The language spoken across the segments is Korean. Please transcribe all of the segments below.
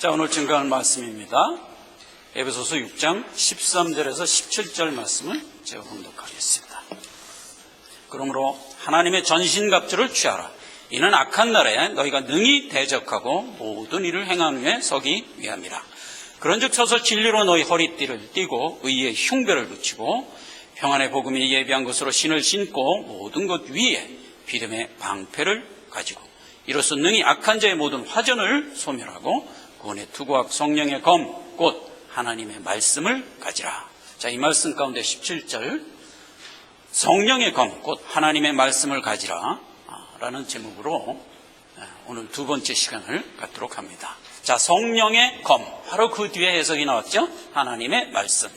자, 오늘 증거할 말씀입니다. 에베소서 6장 13절에서 17절 말씀을 제가 봉독하겠습니다. 그러므로 하나님의 전신갑주를 취하라. 이는 악한 날에 너희가 능히 대적하고 모든 일을 행한 후에 서기 위함이라. 그런즉 서서 진리로 너희 허리띠를 띠고 의의 흉배를 붙이고 평안의 복음이 예비한 것으로 신을 신고 모든 것 위에 믿음의 방패를 가지고 이로써 능히 악한 자의 모든 화전을 소멸하고 구원의 투구와 성령의 검 곧 하나님의 말씀을 가지라. 자, 이 말씀 가운데 17절 성령의 검 곧 하나님의 말씀을 가지라 라는 제목으로 오늘 두 번째 시간을 갖도록 합니다. 자, 성령의 검, 바로 그 뒤에 해석이 나왔죠. 하나님의 말씀.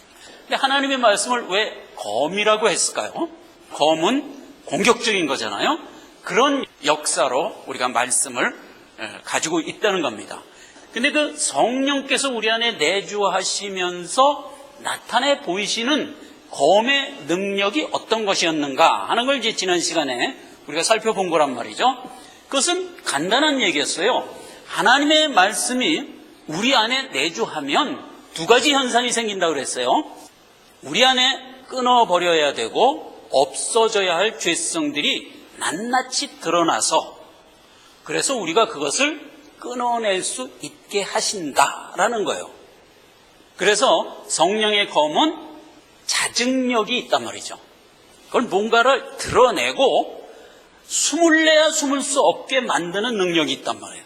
근데 하나님의 말씀을 왜 검이라고 했을까요? 검은 공격적인 거잖아요. 그런 역사로 우리가 말씀을 가지고 있다는 겁니다. 근데 그 성령께서 우리 안에 내주하시면서 나타내 보이시는 검의 능력이 어떤 것이었는가 하는 걸 이제 지난 시간에 우리가 살펴본 거란 말이죠. 그것은 간단한 얘기였어요. 하나님의 말씀이 우리 안에 내주하면 두 가지 현상이 생긴다고 그랬어요. 우리 안에 끊어버려야 되고 없어져야 할 죄성들이 낱낱이 드러나서 그래서 우리가 그것을 끊어낼 수 있게 하신다라는 거예요. 그래서 성령의 검은 자증력이 있단 말이죠. 그걸 뭔가를 드러내고 숨을 내야 숨을 수 없게 만드는 능력이 있단 말이에요.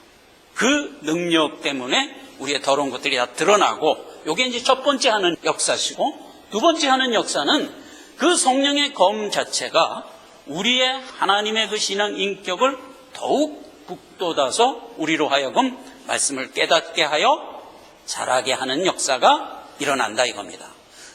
그 능력 때문에 우리의 더러운 것들이 다 드러나고, 이게 이제 첫 번째 하는 역사시고, 두 번째 하는 역사는 그 성령의 검 자체가 우리의 하나님의 그 신앙 인격을 더욱 북돋아서 우리로 하여금 말씀을 깨닫게 하여 자라게 하는 역사가 일어난다 이겁니다.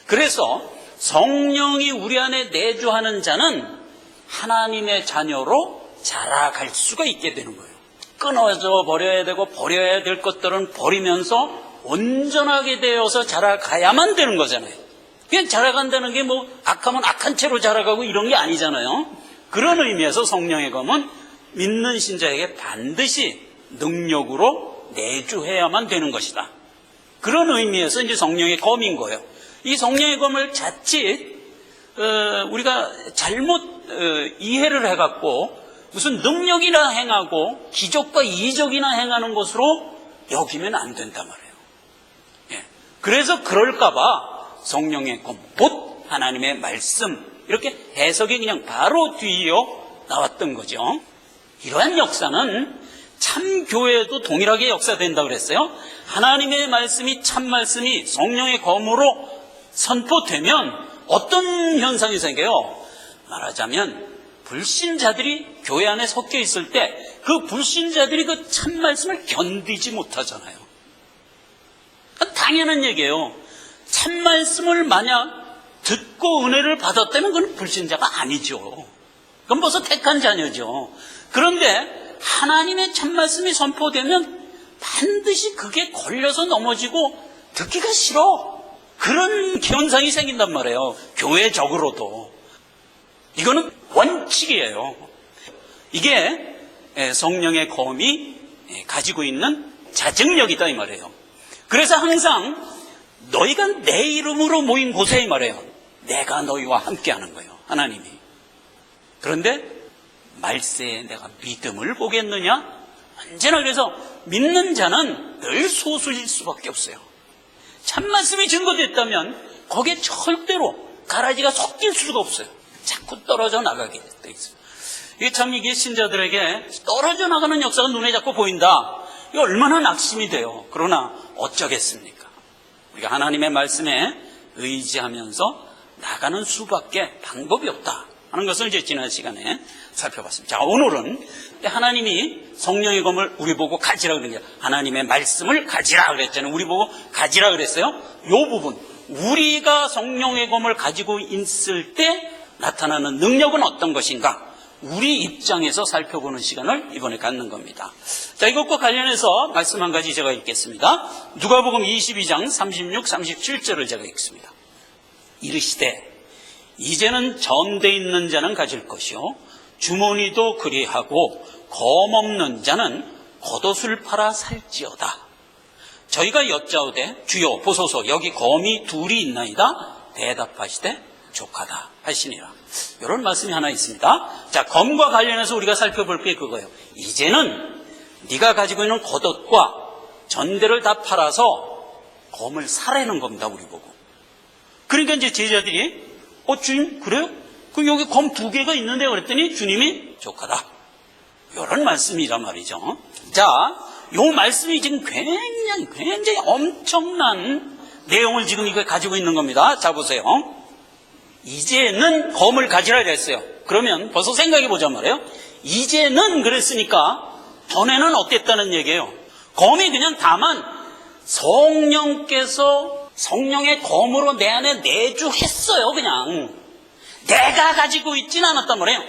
그래서 성령이 우리 안에 내주하는 자는 하나님의 자녀로 자라갈 수가 있게 되는 거예요. 끊어져 버려야 되고 버려야 될 것들은 버리면서 온전하게 되어서 자라가야만 되는 거잖아요. 그냥 자라간다는 게 뭐 악하면 악한 채로 자라가고 이런 게 아니잖아요. 그런 의미에서 성령의 검은 믿는 신자에게 반드시 능력으로 내주해야만 되는 것이다. 그런 의미에서 이제 성령의 검인 거예요. 이 성령의 검을 자칫 우리가 잘못 이해를 해갖고 무슨 능력이나 행하고 기적과 이적이나 행하는 것으로 여기면 안 된단 말이에요. 예. 그래서 그럴까봐 성령의 검, 곧 하나님의 말씀, 이렇게 해석이 그냥 바로 뒤이어 나왔던 거죠. 이러한 역사는 참 교회에도 동일하게 역사된다고 그랬어요. 하나님의 말씀이 참 말씀이 성령의 검으로 선포되면 어떤 현상이 생겨요? 말하자면 불신자들이 교회 안에 섞여 있을 때 그 불신자들이 그 참 말씀을 견디지 못하잖아요. 당연한 얘기예요. 참 말씀을 만약 듣고 은혜를 받았다면 그건 불신자가 아니죠. 그건 벌써 택한 자녀죠. 그런데 하나님의 참말씀이 선포되면 반드시 그게 걸려서 넘어지고 듣기가 싫어. 그런 현상이 생긴단 말이에요. 교회적으로도. 이거는 원칙이에요. 이게 성령의 검이 가지고 있는 자증력이다 이 말이에요. 그래서 항상 너희가 내 이름으로 모인 곳에 이 말이에요. 내가 너희와 함께 하는 거예요. 하나님이. 그런데 말세에 내가 믿음을 보겠느냐? 언제나 그래서 믿는 자는 늘 소수일 수밖에 없어요. 참말씀이 증거됐다면 거기에 절대로 가라지가 섞일 수가 없어요. 자꾸 떨어져 나가게 돼 있어요. 이게 신자들에게 떨어져 나가는 역사가 눈에 자꾸 보인다. 이거 얼마나 낙심이 돼요. 그러나 어쩌겠습니까? 우리가 하나님의 말씀에 의지하면서 나가는 수밖에 방법이 없다 하는 것을 이제 지난 시간에 살펴봤습니다. 자, 오늘은 하나님이 성령의 검을 우리 보고 가지라 그런 게 하나님의 말씀을 가지라 그랬잖아요. 우리 보고 가지라 그랬어요. 이 부분, 우리가 성령의 검을 가지고 있을 때 나타나는 능력은 어떤 것인가? 우리 입장에서 살펴보는 시간을 이번에 갖는 겁니다. 자, 이것과 관련해서 말씀 한 가지 제가 읽겠습니다. 누가복음 22장 36, 37절을 제가 읽습니다. 이르시되 이제는 점돼 있는 자는 가질 것이요 주머니도 그리하고 검 없는 자는 겉옷을 팔아 살지어다. 저희가 여짜오되 주여 보소서 여기 검이 둘이 있나이다. 대답하시되 족하다 하시니라. 이런 말씀이 하나 있습니다. 자, 검과 관련해서 우리가 살펴볼 게 그거예요. 이제는 네가 가지고 있는 겉옷과 전대를 다 팔아서 검을 사라는 겁니다. 우리 보고. 그러니까 이제 제자들이 주님 그래요? 그럼 여기 검 2개가 있는데 그랬더니 주님이 족하다. 이런 말씀이란 말이죠. 자, 이 말씀이 지금 굉장히 엄청난 내용을 지금 이거 가지고 있는 겁니다. 자, 보세요. 이제는 검을 가지라 그랬어요. 그러면 벌써 생각해 보자 말이에요. 이제는 그랬으니까 전에는 어땠다는 얘기예요. 검이 그냥 다만 성령께서 성령의 검으로 내 안에 내주했어요. 그냥 내가 가지고 있지는 않았단 말이에요.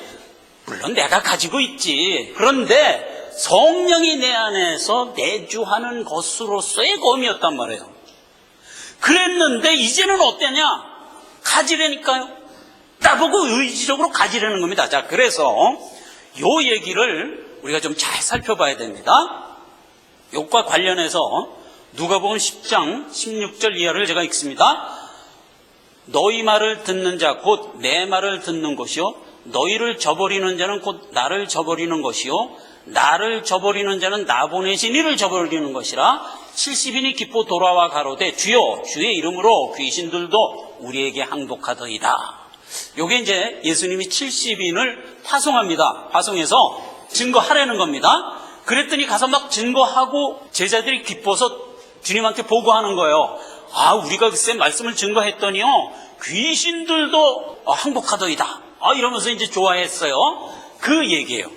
물론 내가 가지고 있지. 그런데 성령이 내 안에서 내주하는 것으로서의 검이었단 말이에요. 그랬는데 이제는 어때냐? 가지라니까요. 나보고 의지적으로 가지라는 겁니다. 자, 그래서 요 얘기를 우리가 좀 잘 살펴봐야 됩니다. 요과 관련해서 누가복음 10장 16절 이하를 제가 읽습니다. 너희 말을 듣는 자 곧 내 말을 듣는 것이요 너희를 저버리는 자는 곧 나를 저버리는 것이요 나를 저버리는 자는 나 보내신 이를 저버리는 것이라 70인이 기뻐 돌아와 가로되 주여 주의 이름으로 귀신들도 우리에게 항복하더이다. 요게 이제 예수님이 70인을 파송합니다. 파송해서 증거하라는 겁니다. 그랬더니 가서 막 증거하고 제자들이 기뻐서 주님한테 보고하는 거예요. 우리가 글쎄 말씀을 증거했더니요 귀신들도 항복하더이다. 이러면서 이제 좋아했어요. 그 얘기예요.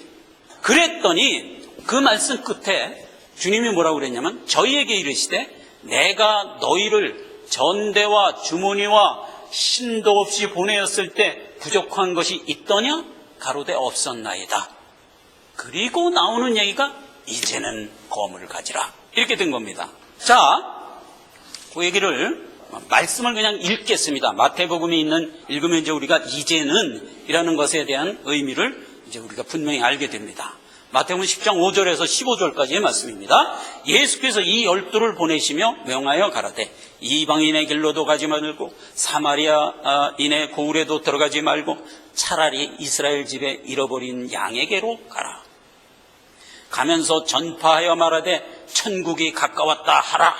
그랬더니 그 말씀 끝에 주님이 뭐라고 그랬냐면 저희에게 이르시되 내가 너희를 전대와 주머니와 신도 없이 보내었을 때 부족한 것이 있더냐? 가로되 없었나이다. 그리고 나오는 얘기가 이제는 검을 가지라. 이렇게 된 겁니다. 자, 그 얘기를 말씀을 그냥 읽겠습니다. 마태복음에 있는 읽으면 이제 우리가 이제는 이라는 것에 대한 의미를 이제 우리가 분명히 알게 됩니다. 마태복음 10장 5절에서 15절까지의 말씀입니다. 예수께서 이 12를 보내시며 명하여 가라되 이방인의 길로도 가지 말고 사마리아인의 고을에도 들어가지 말고 차라리 이스라엘 집에 잃어버린 양에게로 가라. 가면서 전파하여 말하되 천국이 가까웠다 하라.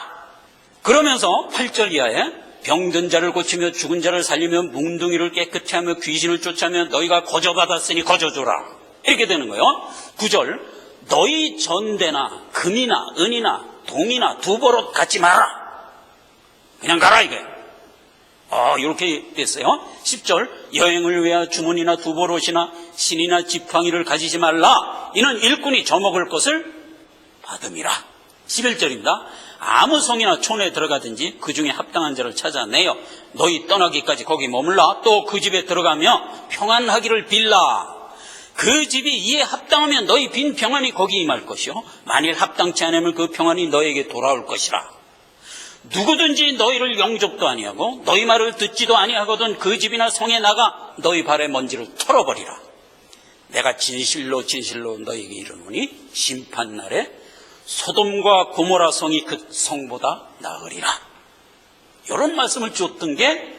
그러면서 8절 이하에 병든 자를 고치며 죽은 자를 살리며 뭉둥이를 깨끗이 하며 귀신을 쫓아며 너희가 거저받았으니 거저줘라. 이렇게 되는 거예요. 9절 너희 전대나 금이나 은이나 동이나 두보롯 갖지 마라. 그냥 가라 이게. 이렇게 됐어요. 10절 여행을 위하여 주머니나 두보롯이나 신이나 지팡이를 가지지 말라. 이는 일꾼이 저먹을 것을 받음이라. 11절입니다. 아무 성이나 촌에 들어가든지 그 중에 합당한 자를 찾아내어 너희 떠나기까지 거기 머물라. 또 그 집에 들어가며 평안하기를 빌라. 그 집이 이에 합당하면 너희 빈 평안이 거기 임할 것이요 만일 합당치 않으면 그 평안이 너에게 돌아올 것이라. 누구든지 너희를 영접도 아니하고 너희 말을 듣지도 아니하거든 그 집이나 성에 나가 너희 발의 먼지를 털어버리라. 내가 진실로 너희에게 이르노니 심판날에 소돔과 고모라 성이 그 성보다 나으리라. 이런 말씀을 줬던 게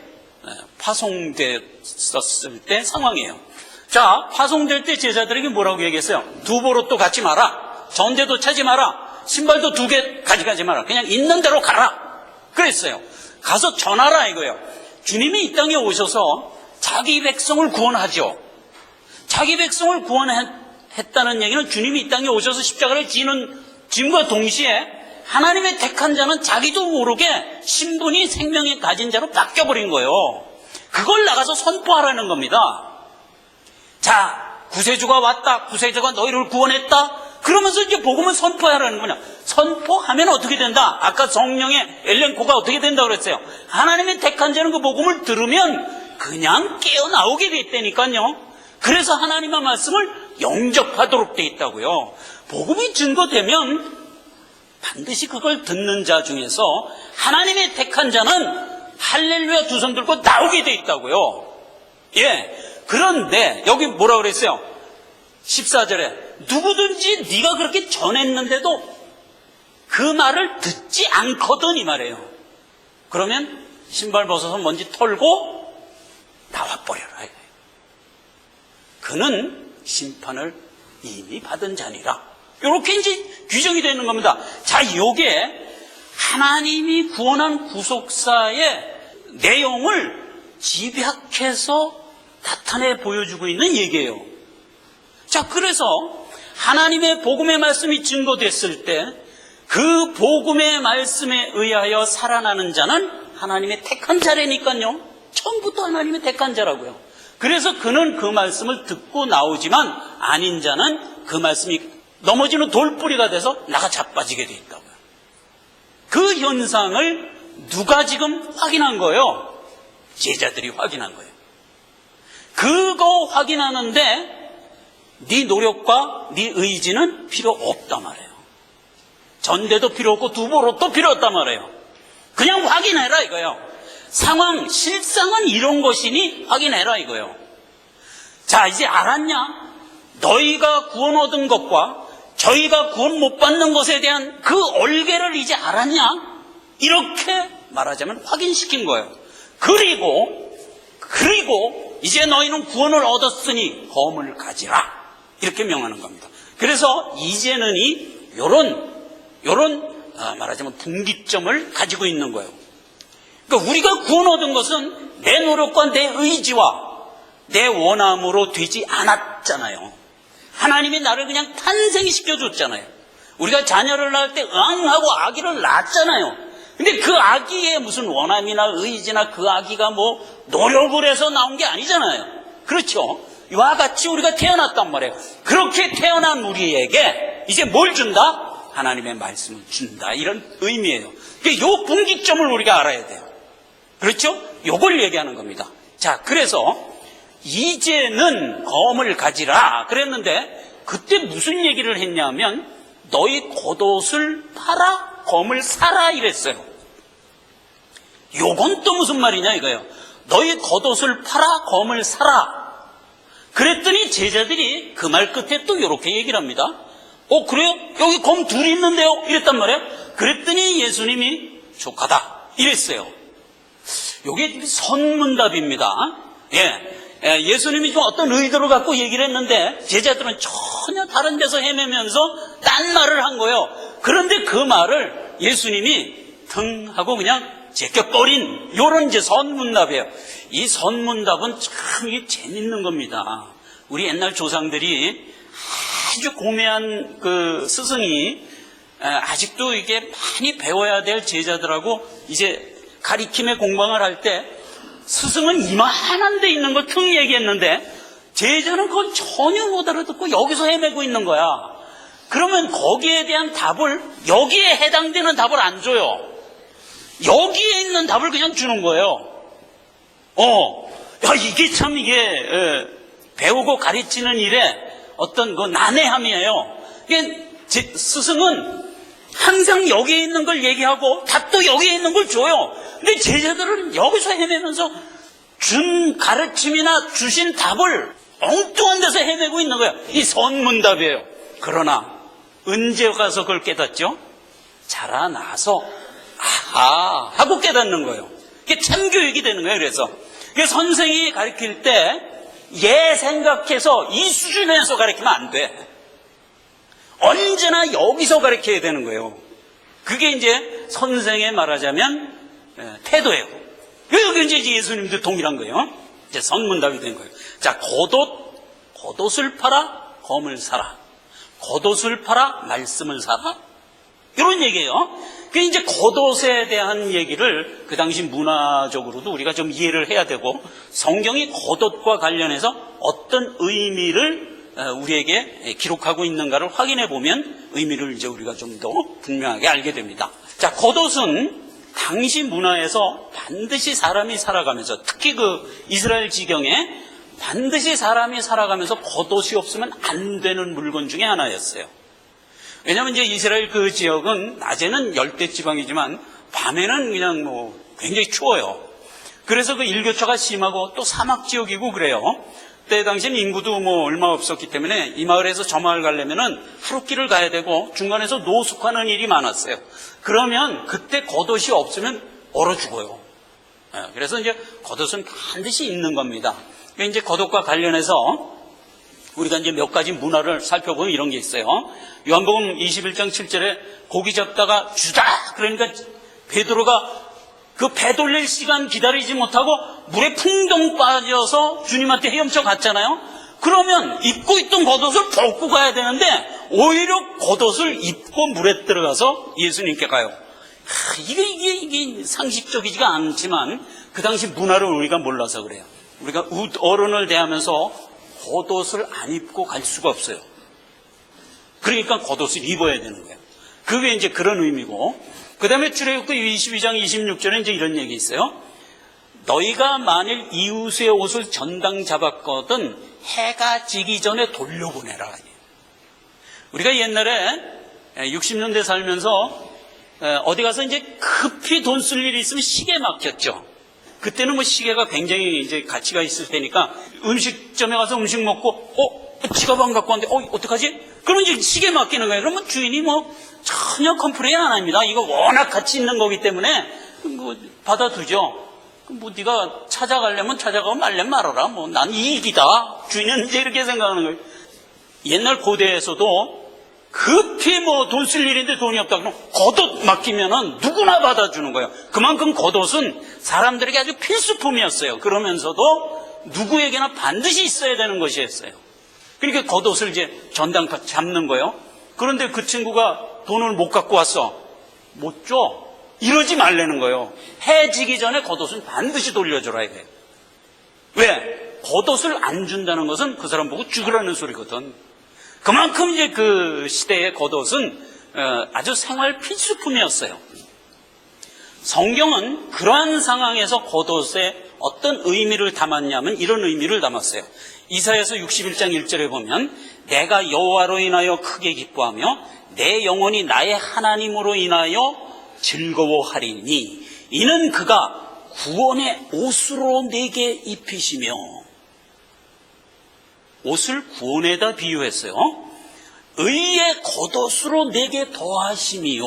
파송됐었을 때 상황이에요. 자, 파송될 때 제자들에게 뭐라고 얘기했어요? 두보롯도 갖지 마라. 전대도 차지 마라. 신발도 2개 가져가지 마라. 그냥 있는 대로 가라. 그랬어요. 가서 전하라 이거예요. 주님이 이 땅에 오셔서 자기 백성을 구원하죠. 자기 백성을 구원했다는 얘기는 주님이 이 땅에 오셔서 십자가를 지는 짐과 동시에 하나님의 택한 자는 자기도 모르게 신분이 생명이 가진 자로 바뀌어버린 거예요. 그걸 나가서 선포하라는 겁니다. 자, 구세주가 왔다. 구세주가 너희를 구원했다. 그러면서 이제 복음을 선포하라는 거냐. 선포하면 어떻게 된다? 아까 성령의 엘렌코가 어떻게 된다 그랬어요? 하나님의 택한 자는 그 복음을 들으면 그냥 깨어나오게 돼 있다니까요. 그래서 하나님의 말씀을 영접하도록 돼 있다고요. 복음이 증거되면 반드시 그걸 듣는 자 중에서 하나님의 택한 자는 할렐루야 두 손 들고 나오게 돼 있다고요. 예. 그런데 여기 뭐라 그랬어요? 14절에 누구든지 네가 그렇게 전했는데도 그 말을 듣지 않거든 이 말이에요. 그러면 신발 벗어서 먼지 털고 나와버려라. 그는 심판을 이미 받은 자니라. 이렇게 이제 규정이 되는 겁니다. 자, 이게 하나님이 구원한 구속사의 내용을 집약해서 나타내 보여주고 있는 얘기예요. 자, 그래서 하나님의 복음의 말씀이 증거됐을 때 그 복음의 말씀에 의하여 살아나는 자는 하나님의 택한 자라니까요. 처음부터 하나님의 택한 자라고요. 그래서 그는 그 말씀을 듣고 나오지만 아닌 자는 그 말씀이 넘어지는 돌뿌리가 돼서 나가 자빠지게 돼 있다고요. 그 현상을 누가 지금 확인한 거예요? 제자들이 확인한 거예요. 그거 확인하는데 네 노력과 네 의지는 필요 없단 말이에요. 전대도 필요 없고 두보로도 필요 없단 말이에요. 그냥 확인해라 이거예요. 상황, 실상은 이런 것이니 확인해라 이거예요. 자, 이제 알았냐? 너희가 구원 얻은 것과 저희가 구원 못 받는 것에 대한 그 얼개를 이제 알았냐? 이렇게 말하자면 확인시킨 거예요. 그리고 이제 너희는 구원을 얻었으니 검을 가지라. 이렇게 명하는 겁니다. 그래서 이제는 요런 말하자면 분기점을 가지고 있는 거예요. 그러니까 우리가 구원 얻은 것은 내 노력과 내 의지와 내 원함으로 되지 않았잖아요. 하나님이 나를 그냥 탄생시켜줬잖아요. 우리가 자녀를 낳을 때 응하고 아기를 낳았잖아요. 근데 그 아기의 무슨 원함이나 의지나 그 아기가 뭐 노력을 해서 나온 게 아니잖아요. 그렇죠? 이와 같이 우리가 태어났단 말이에요. 그렇게 태어난 우리에게 이제 뭘 준다? 하나님의 말씀을 준다. 이런 의미예요. 그러니까 요 분기점을 우리가 알아야 돼요. 그렇죠? 요걸 얘기하는 겁니다. 자, 그래서 이제는 검을 가지라 그랬는데 그때 무슨 얘기를 했냐면 너희 겉옷을 팔아 검을 사라 이랬어요. 요건 또 무슨 말이냐 이거예요. 너희 겉옷을 팔아 검을 사라. 그랬더니 제자들이 그 말 끝에 또 이렇게 얘기를 합니다. 그래요? 여기 검 둘이 있는데요? 이랬단 말이에요. 그랬더니 예수님이 족하다 이랬어요. 요게 선문답입니다. 예수님이 좀 어떤 의도를 갖고 얘기를 했는데 제자들은 전혀 다른 데서 헤매면서 딴 말을 한 거예요. 그런데 그 말을 예수님이 腾하고 그냥 제껴버린 요런 이제 선문답이에요. 이 선문답은 참 이게 재밌는 겁니다. 우리 옛날 조상들이 아주 고매한 그 스승이 아직도 이게 많이 배워야 될 제자들하고 이제 가리킴의 공방을 할 때 스승은 이만한 데 있는 걸 퉁 얘기했는데 제자는 그걸 전혀 못 알아듣고 여기서 헤매고 있는 거야. 그러면 거기에 대한 답을 여기에 해당되는 답을 안 줘요. 여기에 있는 답을 그냥 주는 거예요. 이게 참 이게 배우고 가르치는 일에 어떤 그 난해함이에요. 이게 스승은 항상 여기에 있는 걸 얘기하고 답도 여기에 있는 걸 줘요. 근데 제자들은 여기서 헤매면서 준 가르침이나 주신 답을 엉뚱한 데서 헤매고 있는 거예요. 이 선문답이에요. 그러나 언제 가서 그걸 깨닫죠? 자라나서 아하 하고 깨닫는 거예요. 이게 참교육이 되는 거예요. 그래서 선생이 가르칠 때 얘 생각해서 이 수준에서 가르치면 안 돼. 언제나 여기서 가르쳐야 되는 거예요. 그게 이제 선생의 말하자면 태도예요. 여기 이제 예수님도 동일한 거예요. 이제 선문답이 된 거예요. 자, 겉옷을 팔아 검을 사라. 겉옷을 팔아 말씀을 사라. 이런 얘기예요. 그 이제 겉옷에 대한 얘기를 그 당시 문화적으로도 우리가 좀 이해를 해야 되고 성경이 겉옷과 관련해서 어떤 의미를 우리에게 기록하고 있는가를 확인해 보면 의미를 이제 우리가 좀 더 분명하게 알게 됩니다. 자, 겉옷은 당시 문화에서 반드시 사람이 살아가면서 특히 그 이스라엘 지경에 반드시 사람이 살아가면서 겉옷이 없으면 안 되는 물건 중에 하나였어요. 왜냐하면 이제 이스라엘 그 지역은 낮에는 열대지방이지만 밤에는 그냥 굉장히 추워요. 그래서 그 일교차가 심하고 또 사막 지역이고 그래요. 그때 당시엔 인구도 뭐 얼마 없었기 때문에 이 마을에서 저 마을 가려면은 하루길을 가야 되고 중간에서 노숙하는 일이 많았어요. 그러면 그때 겉옷이 없으면 얼어 죽어요. 그래서 이제 겉옷은 반드시 입는 겁니다. 이제 겉옷과 관련해서 우리가 이제 몇 가지 문화를 살펴보면 이런 게 있어요. 요한복음 21장 7절에 고기 잡다가 주다 그러니까 베드로가 그 배 돌릴 시간 기다리지 못하고 물에 풍덩 빠져서 주님한테 헤엄쳐 갔잖아요. 그러면 입고 있던 겉옷을 벗고 가야 되는데 오히려 겉옷을 입고 물에 들어가서 예수님께 가요. 이게 상식적이지가 않지만 그 당시 문화를 우리가 몰라서 그래요. 우리가 어른을 대하면서 겉옷을 안 입고 갈 수가 없어요. 그러니까 겉옷을 입어야 되는 거예요. 그게 이제 그런 의미고, 그 다음에 출애굽기 22장 26절에 이제 이런 얘기 있어요. 너희가 만일 이웃의 옷을 전당 잡았거든 해가 지기 전에 돌려보내라. 우리가 옛날에 60년대 살면서 어디 가서 이제 급히 돈 쓸 일이 있으면 시계 맡겼죠. 그때는 뭐 시계가 굉장히 이제 가치가 있을 테니까 음식점에 가서 음식 먹고 지갑 안 갖고 왔는데 어떡하지? 그러면 이제 시계 맡기는 거예요. 그러면 주인이 뭐 전혀 컴플레인 안 합니다. 이거 워낙 가치 있는 거기 때문에 뭐 받아두죠. 뭐 네가 찾아가려면 찾아가고 말려면 말아라. 뭐 난 이익이다. 주인은 이제 이렇게 생각하는 거예요. 옛날 고대에서도 급히 뭐 돈 쓸 일인데 돈이 없다 그러면 겉옷 맡기면은 누구나 받아주는 거예요. 그만큼 겉옷은 사람들에게 아주 필수품이었어요. 그러면서도 누구에게나 반드시 있어야 되는 것이었어요. 그러니까 겉옷을 이제 전당 잡는 거예요. 그런데 그 친구가 돈을 못 갖고 왔어. 못 줘. 이러지 말라는 거예요. 해 지기 전에 겉옷은 반드시 돌려줘라 이거예요. 왜? 겉옷을 안 준다는 것은 그 사람 보고 죽으라는 소리거든. 그만큼 이제 그 시대의 겉옷은 아주 생활 필수품이었어요. 성경은 그러한 상황에서 겉옷에 어떤 의미를 담았냐면 이런 의미를 담았어요. 이사야서 61장 1절에 보면 내가 여호와로 인하여 크게 기뻐하며 내 영혼이 나의 하나님으로 인하여 즐거워하리니 이는 그가 구원의 옷으로 내게 입히시며, 옷을 구원에다 비유했어요. 의의 겉옷으로 내게 더하심이요.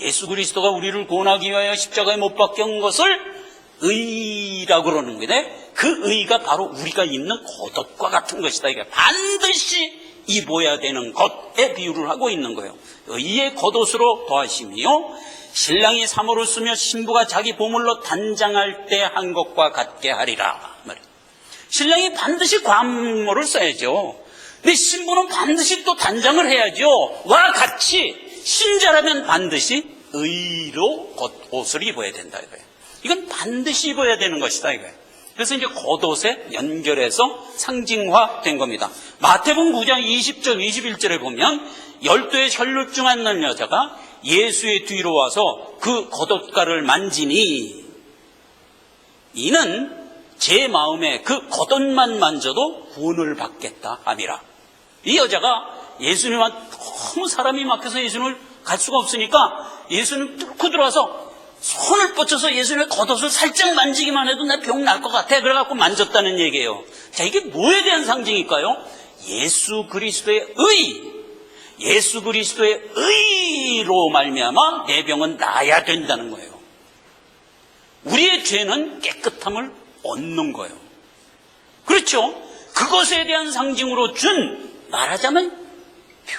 예수 그리스도가 우리를 구원하기 위하여 십자가에 못 박힌 것을 의라고 그러는 건데 그 의가 바로 우리가 입는 겉옷과 같은 것이다. 이게 반드시 입어야 되는 것에 비유를 하고 있는 거예요. 의의 겉옷으로 더하심이요. 신랑이 사모를 쓰며 신부가 자기 보물로 단장할 때 한 것과 같게 하리라. 신랑이 반드시 과모를 써야죠. 근데 신부는 반드시 또 단장을 해야죠. 와 같이 신자라면 반드시 의로 겉옷을 입어야 된다 이거예요. 이건 반드시 입어야 되는 것이다 이거예요. 그래서 이제 겉옷에 연결해서 상징화된 겁니다. 마태복음 9장 20절 21절에 보면 12의 혈루증 앓는 여자가 예수의 뒤로 와서 그 겉옷가를 만지니 이는 제 마음에 그 겉옷만 만져도 구원을 받겠다 함이라. 이 여자가 예수님한테 너무 사람이 막혀서 예수님을 갈 수가 없으니까 예수님 뚫고 들어와서 손을 뻗쳐서 예수님의 겉옷을 살짝 만지기만 해도 내 병 날 것 같아. 그래갖고 만졌다는 얘기예요. 자, 이게 뭐에 대한 상징일까요? 예수 그리스도의 의, 예수 그리스도의 의로 말미암아 내 병은 나아야 된다는 거예요. 우리의 죄는 깨끗함을 얻는 거예요. 그렇죠? 그것에 대한 상징으로 준, 말하자면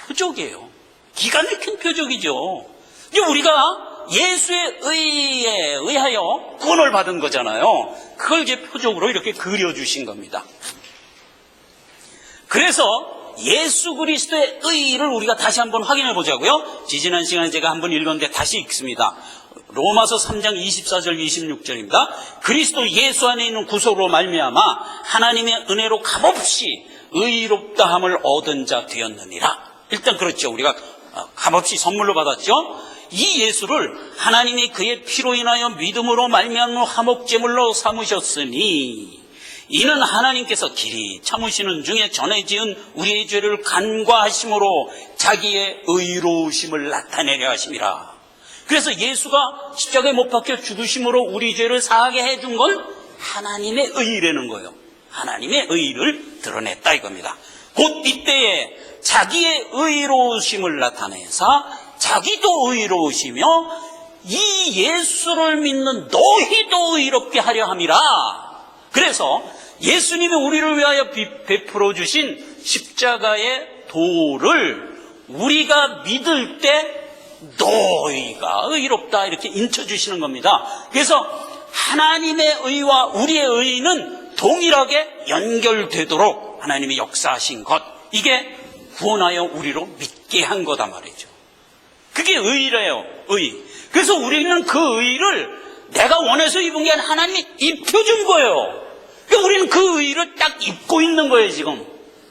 표적이에요. 기가 막힌 표적이죠. 이제 우리가 예수의 의에 의하여 구원을 받은 거잖아요. 그걸 이제 표적으로 이렇게 그려주신 겁니다. 그래서 예수 그리스도의 의를 우리가 다시 한번 확인해 보자고요. 지지난 시간에 제가 한번 읽었는데 다시 읽습니다. 로마서 3장 24절 26절입니다. 그리스도 예수 안에 있는 구속으로 말미암아 하나님의 은혜로 값없이 의롭다함을 얻은 자 되었느니라. 일단 그렇죠. 우리가 값없이 선물로 받았죠. 이 예수를 하나님이 그의 피로 인하여 믿음으로 말미암아 화목제물로 삼으셨으니 이는 하나님께서 길이 참으시는 중에 전에 지은 우리의 죄를 간과하심으로 자기의 의로우심을 나타내려 하심이라. 그래서 예수가 십자가에 못 박혀 죽으심으로 우리 죄를 사하게 해준 건 하나님의 의라는 거예요. 하나님의 의를 드러냈다 이겁니다. 곧 이때에 자기의 의로우심을 나타내사 자기도 의로우시며 이 예수를 믿는 너희도 의롭게 하려 함이라. 그래서 예수님이 우리를 위하여 베풀어 주신 십자가의 도를 우리가 믿을 때 너희가 의롭다 이렇게 인쳐주시는 겁니다. 그래서 하나님의 의와 우리의 의는 동일하게 연결되도록 하나님이 역사하신 것, 이게 구원하여 우리로 믿게 한 거다 말이죠. 그게 의래요, 의. 그래서 우리는 그 의를 내가 원해서 입은 게 아니라 하나님이 입혀준 거예요. 그러니까 우리는 그 의를 딱 입고 있는 거예요, 지금.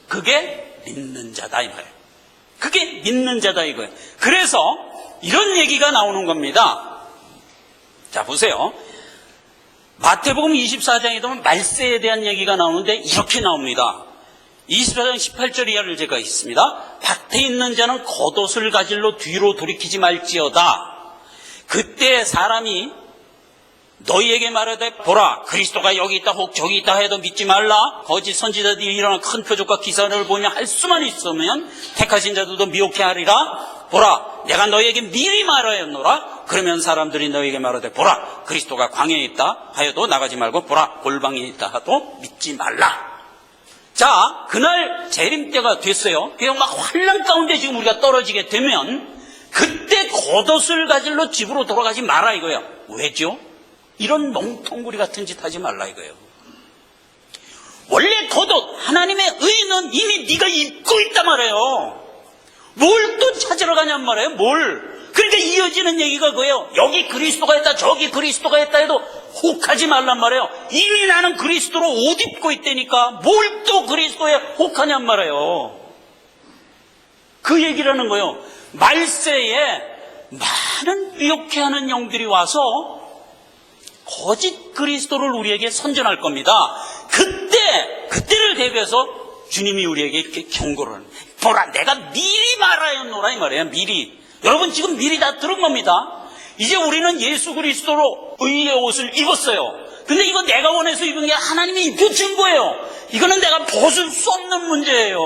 그게 믿는 자다, 이 말이에요. 그게 믿는 자다, 이거예요. 그래서 이런 얘기가 나오는 겁니다. 자, 보세요. 마태복음 24장에 보면 말세에 대한 얘기가 나오는데 이렇게 나옵니다. 24장 18절 이하를 제가 읽습니다. 밭에 있는 자는 겉옷을 가질러 뒤로 돌이키지 말지어다. 그때 사람이 너희에게 말하되 보라 그리스도가 여기 있다 혹 저기 있다 해도 믿지 말라. 거짓 선지자들이 일어난 큰 표적과 기사를 보며 할 수만 있으면 택하신 자들도 미혹해 하리라. 보라 내가 너희에게 미리 말하였노라. 그러면 사람들이 너희에게 말하되 보라 그리스도가 광야에 있다 하여도 나가지 말고 보라 골방에 있다 하도 믿지 말라. 자, 그날 재림 때가 됐어요. 그냥 막 환란 가운데 지금 우리가 떨어지게 되면 그때 겉옷을 가질러 집으로 돌아가지 마라 이거예요. 왜죠? 이런 멍텅구리 같은 짓 하지 말라 이거예요. 원래 겉옷 하나님의 의는 이미 네가 입고 있단 말이에요. 뭘 또 찾으러 가냔 말이에요. 뭘. 그러니까 이어지는 얘기가 그거예요. 여기 그리스도가 있다 저기 그리스도가 있다 해도 혹하지 말란 말이에요. 이미 나는 그리스도로 옷 입고 있다니까 뭘 또 그리스도에 혹하냔 말이에요. 그 얘기라는 거예요. 말세에 많은 미혹해 하는 영들이 와서 거짓 그리스도를 우리에게 선전할 겁니다. 그때를 대비해서 주님이 우리에게 이렇게 경고를 하는 거예요. 보라 내가 미리 말하였노라 이 말이에요. 미리. 여러분 지금 미리 다 들은 겁니다. 이제 우리는 예수 그리스도로 의의 옷을 입었어요. 근데 이거 내가 원해서 입은 게 하나님이 입혀준 거예요. 이거는 내가 벗을 수 없는 문제예요.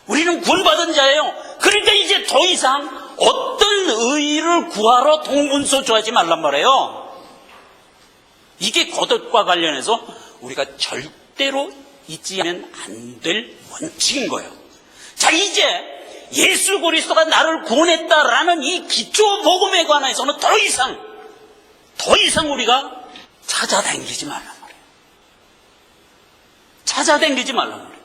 우리는 구원받은 자예요. 그러니까 이제 더 이상 어떤 의의를 구하러 동분서주하지 말란 말이에요. 이게 겉옷과 관련해서 우리가 절대로 잊지 않으면 안 될 원칙인 거예요. 자, 이제 예수 그리스도가 나를 구원했다라는 이 기초 복음에 관해서는 더 이상 우리가 찾아다니지 말란 말이에요. 찾아다니지 말란 말이에요.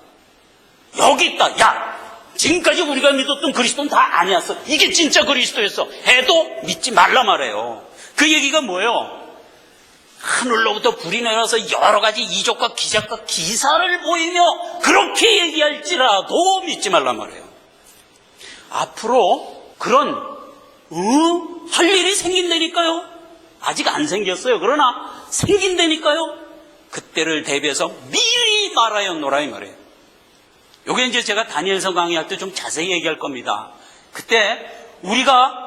여기 있다. 야, 지금까지 우리가 믿었던 그리스도는 다 아니었어. 이게 진짜 그리스도였어. 해도 믿지 말라 말이에요. 그 얘기가 뭐예요? 하늘로부터 불이 내려서 여러 가지 이적과 기적과 기사를 보이며 그렇게 얘기할지라도 믿지 말란 말이에요. 앞으로 그런 할 일이 생긴다니까요. 아직 안 생겼어요. 그러나 생긴다니까요. 그때를 대비해서 미리 말하였노라 이 말이에요. 요게 이제 제가 다니엘서 강의할 때 좀 자세히 얘기할 겁니다. 그때 우리가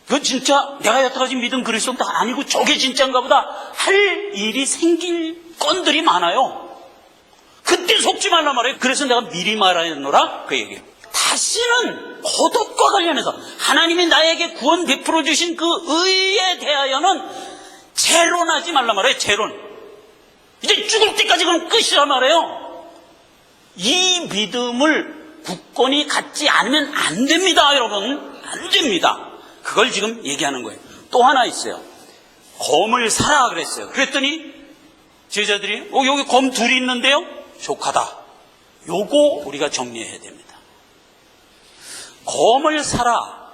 그 진짜 내가 여태까지 믿은 그리스도가 아니고 저게 진짜인가 보다 할 일이 생길 건들이 많아요. 그때 속지 말란 말이에요. 그래서 내가 미리 말하였노라 그 얘기예요. 다시는 겉옷과 관련해서 하나님이 나에게 구원 베풀어 주신 그 의에 대하여는 재론하지 말란 말이에요. 재론. 이제 죽을 때까지 그럼 끝이란 말이에요. 이 믿음을 굳건히 갖지 않으면 안 됩니다, 여러분. 안 됩니다. 그걸 지금 얘기하는 거예요. 또 하나 있어요. 검을 사라 그랬어요. 그랬더니 제자들이 여기 검 둘이 있는데요. 족하다. 요거 우리가 정리해야 됩니다. 검을 사라.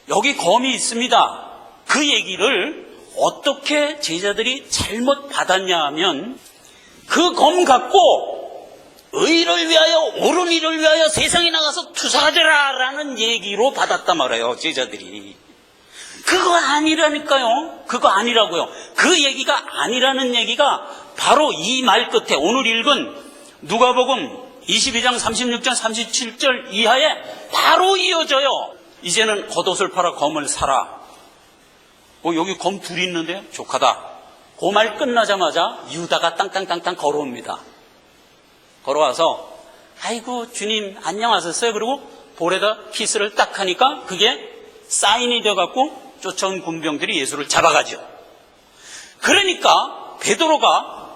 여기 검이 있습니다. 그 얘기를 어떻게 제자들이 잘못 받았냐 하면 그 검 갖고 의를 위하여 옳은 일을 위하여 세상에 나가서 투사하더라 라는 얘기로 받았단 말이에요. 제자들이. 그거 아니라니까요. 그거 아니라고요. 그 얘기가 아니라는 얘기가 바로 이 말 끝에 오늘 읽은 누가복음 22장 36절 37절 이하에 바로 이어져요. 이제는 겉옷을 팔아 검을 사라. 여기 검 둘이 있는데요. 족하다. 그 말 끝나자마자 유다가 땅땅땅땅 걸어옵니다. 걸어와서 아이고 주님 안녕하셨어요. 그리고 볼에다 키스를 딱 하니까 그게 사인이 돼갖고 쫓아온 군병들이 예수를 잡아가죠. 그러니까 베드로가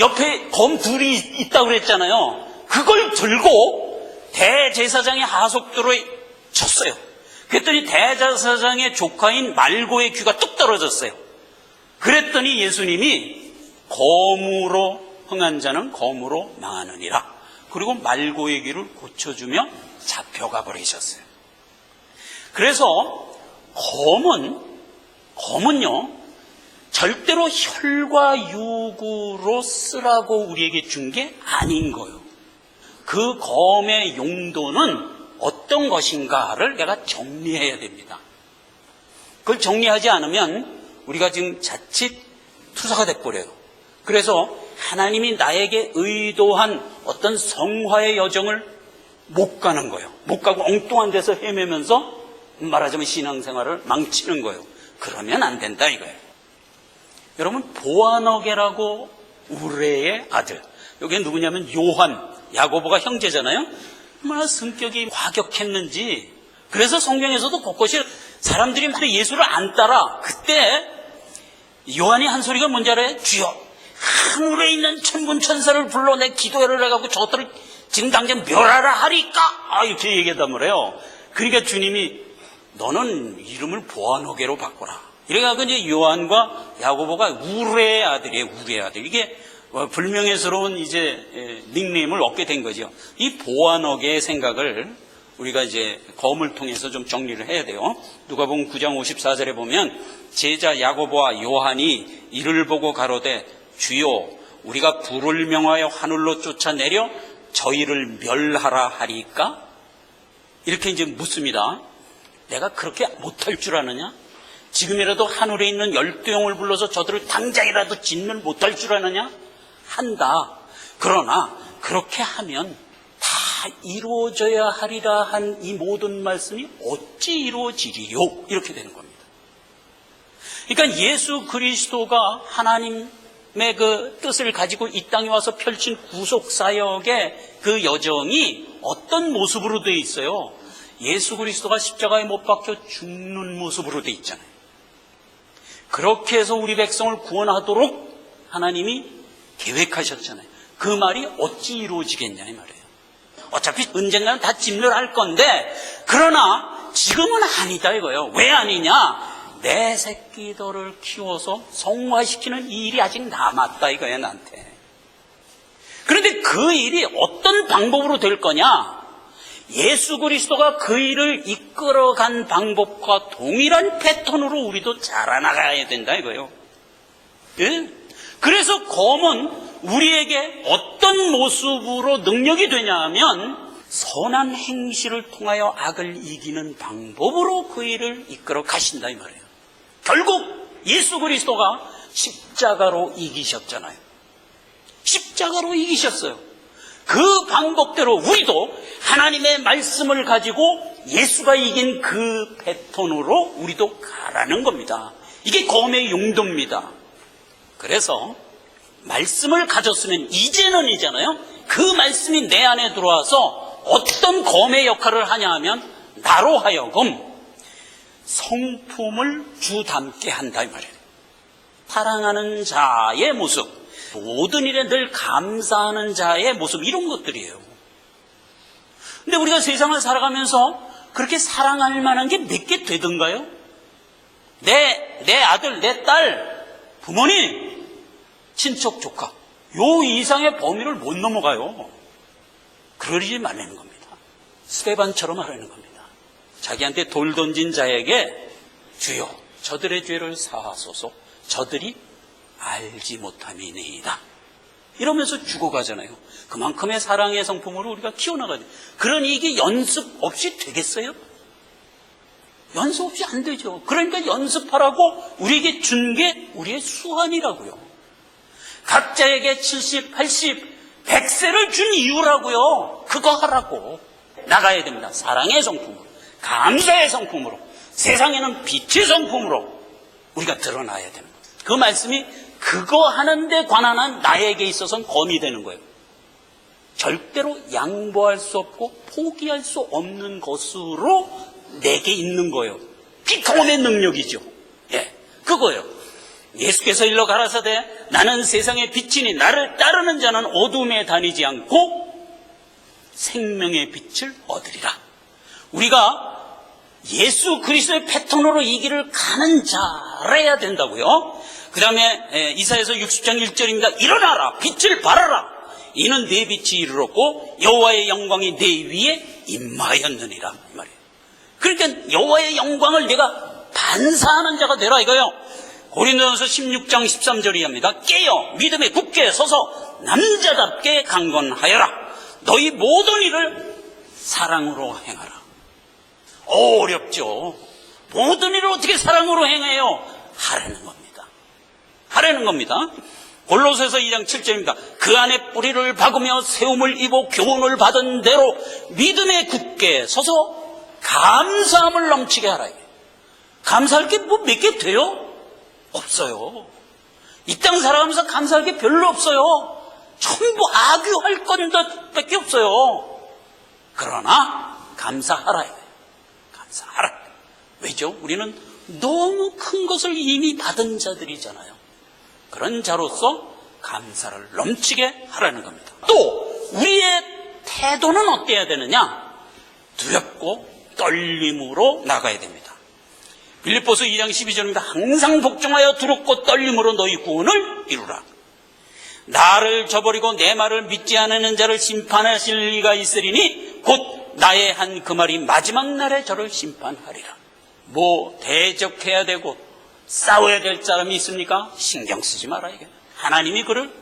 옆에 검 둘이 있다고 그랬잖아요. 그걸 들고 대제사장의 하속도로에 쳤어요. 그랬더니 대제사장의 조카인 말고의 귀가 뚝 떨어졌어요. 그랬더니 예수님이 검으로 흥한 자는 검으로 망하느니라. 그리고 말고의 귀를 고쳐주며 잡혀가 버리셨어요. 그래서 검은요 절대로 혈과 육으로 쓰라고 우리에게 준 게 아닌 거예요. 그 검의 용도는 어떤 것인가를 내가 정리해야 됩니다. 그걸 정리하지 않으면 우리가 지금 자칫 투사가 돼버려요. 그래서 하나님이 나에게 의도한 어떤 성화의 여정을 못 가는 거예요. 못 가고 엉뚱한 데서 헤매면서 말하자면 신앙생활을 망치는 거예요. 그러면 안 된다 이거예요. 여러분 보아너게라고 우레의 아들, 여기 누구냐면 요한, 야고보가 형제잖아요. 얼마나 성격이 과격했는지. 그래서 성경에서도 곳곳이 사람들이 예수를 안 따라. 그때 요한이 한 소리가 뭔지 알아요? 주여 하늘에 있는 천군 천사를 불러 내 기도회를 해가지고 저것들을 지금 당장 멸하라 하리까? 이렇게 얘기하단 말이에요. 그러니까 주님이 너는 이름을 보아너게로 바꿔라. 이래가지고 이제 요한과 야고보가 우레의 아들이에요. 우레의 아들. 이게 불명예스러운 이제 닉네임을 얻게 된 거죠. 이 보아너게의 생각을 우리가 이제 검을 통해서 좀 정리를 해야 돼요. 누가복음 9장 54절에 보면 제자 야고보와 요한이 이를 보고 가로되 주여 우리가 불을 명하여 하늘로 쫓아내려 저희를 멸하라 하리까? 이렇게 이제 묻습니다. 내가 그렇게 못할 줄 아느냐? 지금이라도 하늘에 있는 12영을 불러서 저들을 당장이라도 진멸 못할 줄 아느냐? 한다. 그러나 그렇게 하면 다 이루어져야 하리라 한 이 모든 말씀이 어찌 이루어지리요? 이렇게 되는 겁니다. 그러니까 예수 그리스도가 하나님의 그 뜻을 가지고 이 땅에 와서 펼친 구속사역의 그 여정이 어떤 모습으로 되어 있어요? 예수 그리스도가 십자가에 못 박혀 죽는 모습으로 되어 있잖아요. 그렇게 해서 우리 백성을 구원하도록 하나님이 계획하셨잖아요. 그 말이 어찌 이루어지겠냐 이 말이에요. 어차피 언젠가는 다 진멸할 건데 그러나 지금은 아니다 이거예요. 왜 아니냐? 내 새끼들을 키워서 성화시키는 이 일이 아직 남았다 이거예요 나한테. 그런데 그 일이 어떤 방법으로 될 거냐? 예수 그리스도가 그 일을 이끌어간 방법과 동일한 패턴으로 우리도 자라나가야 된다 이거예요. 예? 그래서 검은 우리에게 어떤 모습으로 능력이 되냐 하면 선한 행실을 통하여 악을 이기는 방법으로 그 일을 이끌어 가신다 이 말이에요. 결국 예수 그리스도가 십자가로 이기셨잖아요. 십자가로 이기셨어요. 그 방법대로 우리도 하나님의 말씀을 가지고 예수가 이긴 그 패턴으로 우리도 가라는 겁니다. 이게 검의 용도입니다. 그래서 말씀을 가졌으면 이제는이잖아요. 그 말씀이 내 안에 들어와서 어떤 검의 역할을 하냐 하면 나로 하여금 성품을 주닮게 한다 이 말이에요. 사랑하는 자의 모습, 모든 일에 늘 감사하는 자의 모습, 이런 것들이에요. 근데 우리가 세상을 살아가면서 그렇게 사랑할 만한 게 몇 개 되던가요? 내 아들, 내 딸, 부모님, 친척, 조카, 요 이상의 범위를 못 넘어가요. 그러지 말라는 겁니다. 스데반처럼 하라는 겁니다. 자기한테 돌 던진 자에게 주여 저들의 죄를 사하소서 저들이 알지 못함이니이다 이러면서 죽어가잖아요. 그만큼의 사랑의 성품으로 우리가 키워나가죠. 그러니 이게 연습 없이 되겠어요? 연습 없이 안 되죠. 그러니까 연습하라고 우리에게 준 게 우리의 수완이라고요. 각자에게 70, 80, 100세를 준 이유라고요. 그거 하라고 나가야 됩니다. 사랑의 성품으로, 감사의 성품으로, 세상에는 빛의 성품으로 우리가 드러나야 됩니다. 그 말씀이 그거 하는데 관한 한 나에게 있어서는 검이 되는 거예요. 절대로 양보할 수 없고 포기할 수 없는 것으로 내게 있는 거예요. 비통함의 능력이죠. 예, 그거예요. 예수께서 일러 가라사대 나는 세상의 빛이니 나를 따르는 자는 어둠에 다니지 않고 생명의 빛을 얻으리라. 우리가 예수 그리스도의 패턴으로 이 길을 가는 자라야 된다고요. 그 다음에 이사야서 60장 1절입니다. 일어나라 빛을 발하라 이는 내 빛이 이르렀고 여호와의 영광이 내 위에 임하였느니라 이 말이에요. 그러니까 여호와의 영광을 내가 반사하는 자가 되라 이거예요. 고린도전서 16장 13절이 합니다. 깨어 믿음에 굳게 서서 남자답게 강건하여라. 너희 모든 일을 사랑으로 행하라. 어렵죠. 모든 일을 어떻게 사랑으로 행해요? 하라는 겁니다. 하라는 겁니다. 골로새서 2장 7절입니다. 그 안에 뿌리를 박으며 세움을 입어 교훈을 받은 대로 믿음에 굳게 서서 감사함을 넘치게 하라. 감사할 게 뭐 몇 개 돼요? 없어요. 이 땅 살아가면서 감사할 게 별로 없어요. 전부 악유할 것밖에 없어요. 그러나 감사하라. 감사하라. 왜죠? 우리는 너무 큰 것을 이미 받은 자들이잖아요. 그런 자로서 감사를 넘치게 하라는 겁니다. 또 우리의 태도는 어때야 되느냐? 두렵고 떨림으로 나가야 됩니다. 빌립보서 2장 12절입니다. 항상 복종하여 두렵고 떨림으로 너희 구원을 이루라. 나를 저버리고 내 말을 믿지 않는 자를 심판하실 리가 있으리니 곧 나의 한 그 말이 마지막 날에 저를 심판하리라. 뭐 대적해야 되고 싸워야 될 사람이 있습니까? 신경 쓰지 마라 이게. 하나님이 그를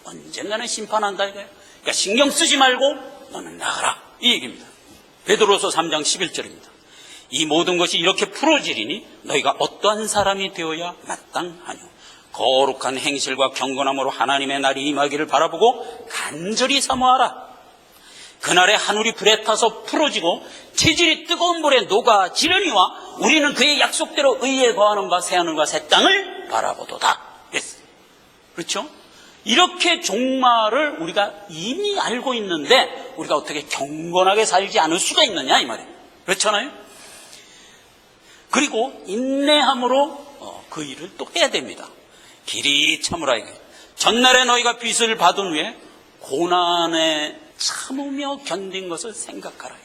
언젠가는 심판한다 이거예요. 그러니까 신경 쓰지 말고 너는 나가라 이 얘기입니다. 베드로서 3장 11절입니다. 이 모든 것이 이렇게 풀어지리니 너희가 어떠한 사람이 되어야 마땅하뇨. 거룩한 행실과 경건함으로 하나님의 날이 임하기를 바라보고 간절히 사모하라. 그날에 하늘이 불에 타서 풀어지고 체질이 뜨거운 물에 녹아지려니와 우리는 그의 약속대로 의에 거하는 바 새하늘과 새 땅을 바라보도다. 그렇죠? 이렇게 종말을 우리가 이미 알고 있는데 우리가 어떻게 경건하게 살지 않을 수가 있느냐 이 말이에요. 그렇잖아요? 그리고 인내함으로 그 일을 또 해야 됩니다. 길이 참으라 이게. 전날에 너희가 빚을 받은 후에 고난에 참으며 견딘 것을 생각하라.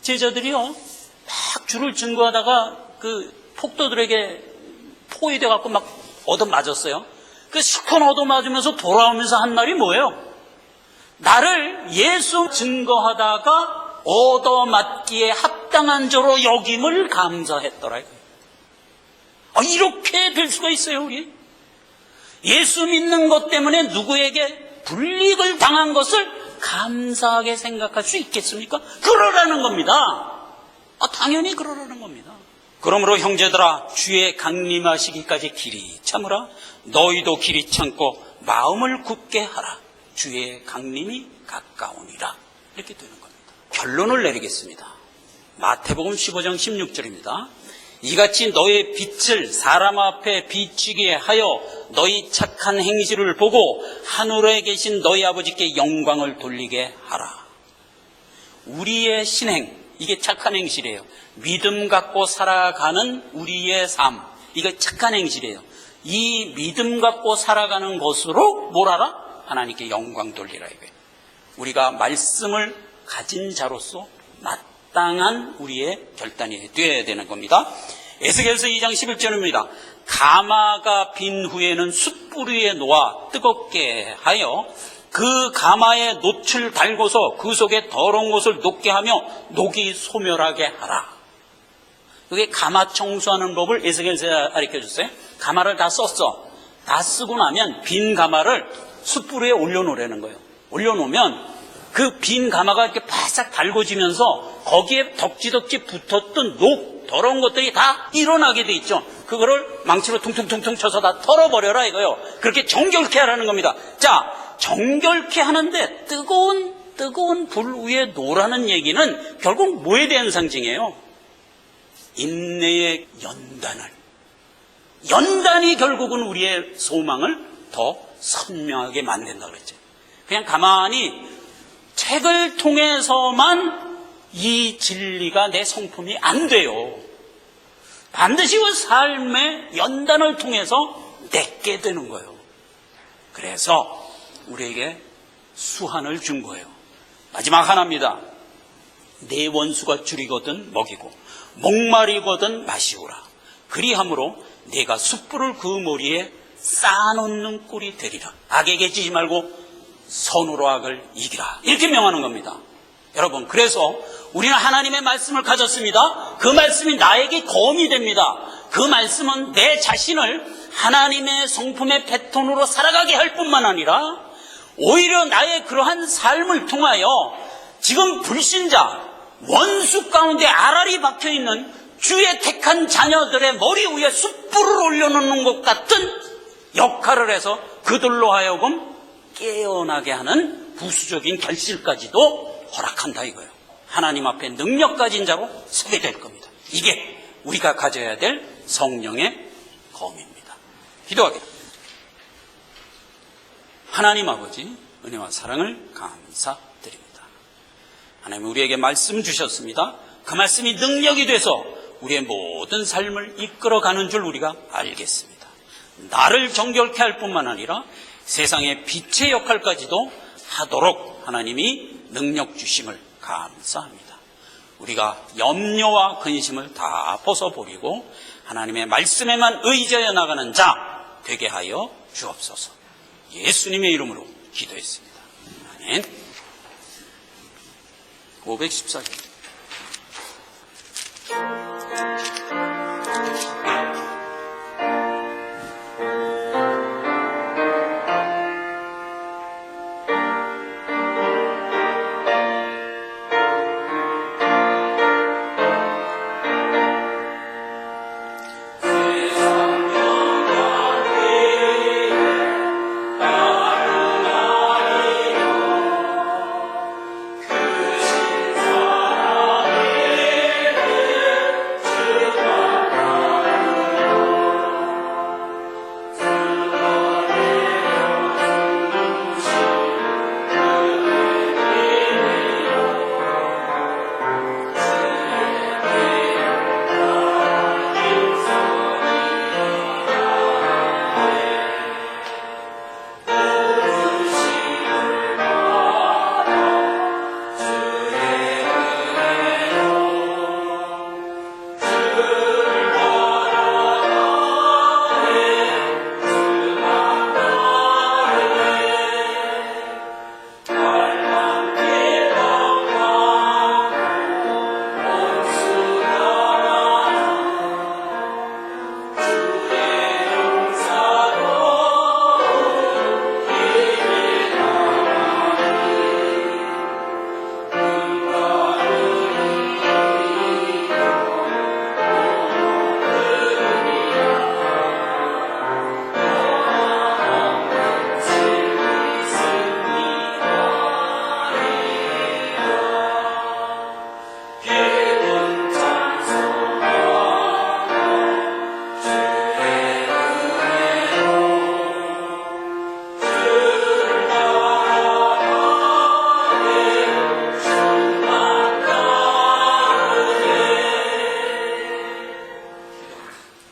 제자들이요 막 주를 증거하다가 그 폭도들에게 포위돼 갖고 막 얻어맞았어요. 그 시큰 얻어맞으면서 돌아오면서 한 말이 뭐예요? 나를 예수 증거하다가 얻어맞기에 합당한 자로 여김을 감사했더라. 이렇게 될 수가 있어요. 우리 예수 믿는 것 때문에 누구에게 불이익을 당한 것을 감사하게 생각할 수 있겠습니까? 그러라는 겁니다. 당연히 그러라는 겁니다. 그러므로 형제들아 주의 강림하시기까지 길이 참으라. 너희도 길이 참고 마음을 굳게 하라. 주의 강림이 가까우니라. 이렇게 되는 겁니다. 결론을 내리겠습니다. 마태복음 15장 16절입니다. 이같이 너의 빛을 사람 앞에 비추게 하여 너희 착한 행실을 보고 하늘에 계신 너희 아버지께 영광을 돌리게 하라. 우리의 신행, 이게 착한 행실이에요. 믿음 갖고 살아가는 우리의 삶, 이게 착한 행실이에요. 이 믿음 갖고 살아가는 것으로 뭘 하라? 하나님께 영광 돌리라 이거예요. 우리가 말씀을 가진 자로서 마땅한 우리의 결단이 되어야 되는 겁니다. 에스겔서 2장 11절입니다. 가마가 빈 후에는 숯불 위에 놓아 뜨겁게 하여 그 가마에 놋을 달고서 그 속에 더러운 것을 녹게 하며 녹이 소멸하게 하라. 그게 가마 청소하는 법을 에스겔서에 가르쳐줬어요. 가마를 다 썼어. 다 쓰고 나면 빈 가마를 숯불 위에 올려놓으라는 거예요. 올려놓으면 그 빈 가마가 이렇게 바싹 달궈지면서 거기에 덕지덕지 붙었던 더러운 것들이 다 일어나게 돼 있죠. 그거를 망치로 퉁퉁퉁퉁 쳐서 다 털어버려라 이거요. 그렇게 정결케 하라는 겁니다. 자, 정결케 하는데 뜨거운 불 위에 놓으라는 얘기는 결국 뭐에 대한 상징이에요? 인내의 연단이 결국은 우리의 소망을 더 선명하게 만든다 그랬죠. 그냥 가만히 책을 통해서만 이 진리가 내 성품이 안 돼요. 반드시 그 삶의 연단을 통해서 내게 되는 거예요. 그래서 우리에게 수한을 준 거예요. 마지막 하나입니다. 내 원수가 줄이거든 먹이고 목마르거든 마시오라. 그리함으로 내가 숯불을 그 머리에 쌓아놓는 꼴이 되리라. 악에게 지지 말고 선으로 악을 이기라. 이렇게 명하는 겁니다. 여러분, 그래서 우리는 하나님의 말씀을 가졌습니다. 그 말씀이 나에게 검이 됩니다. 그 말씀은 내 자신을 하나님의 성품의 패턴으로 살아가게 할 뿐만 아니라 오히려 나의 그러한 삶을 통하여 지금 불신자, 원수 가운데 알알이 박혀있는 주의 택한 자녀들의 머리 위에 숯불을 올려놓는 것 같은 역할을 해서 그들로 하여금 깨어나게 하는 부수적인 결실까지도 허락한다 이거예요. 하나님 앞에 능력 가진 자로 서게 될 겁니다. 이게 우리가 가져야 될 성령의 검입니다. 기도하겠습니다. 하나님 아버지, 은혜와 사랑을 감사드립니다. 하나님 우리에게 말씀 주셨습니다. 그 말씀이 능력이 돼서 우리의 모든 삶을 이끌어가는 줄 우리가 알겠습니다. 나를 정결케 할 뿐만 아니라 세상의 빛의 역할까지도 하도록 하나님이 능력 주심을 감사합니다. 우리가 염려와 근심을 다 벗어버리고 하나님의 말씀에만 의지하여 나가는 자 되게 하여 주옵소서. 예수님의 이름으로 기도했습니다. 아멘. 514개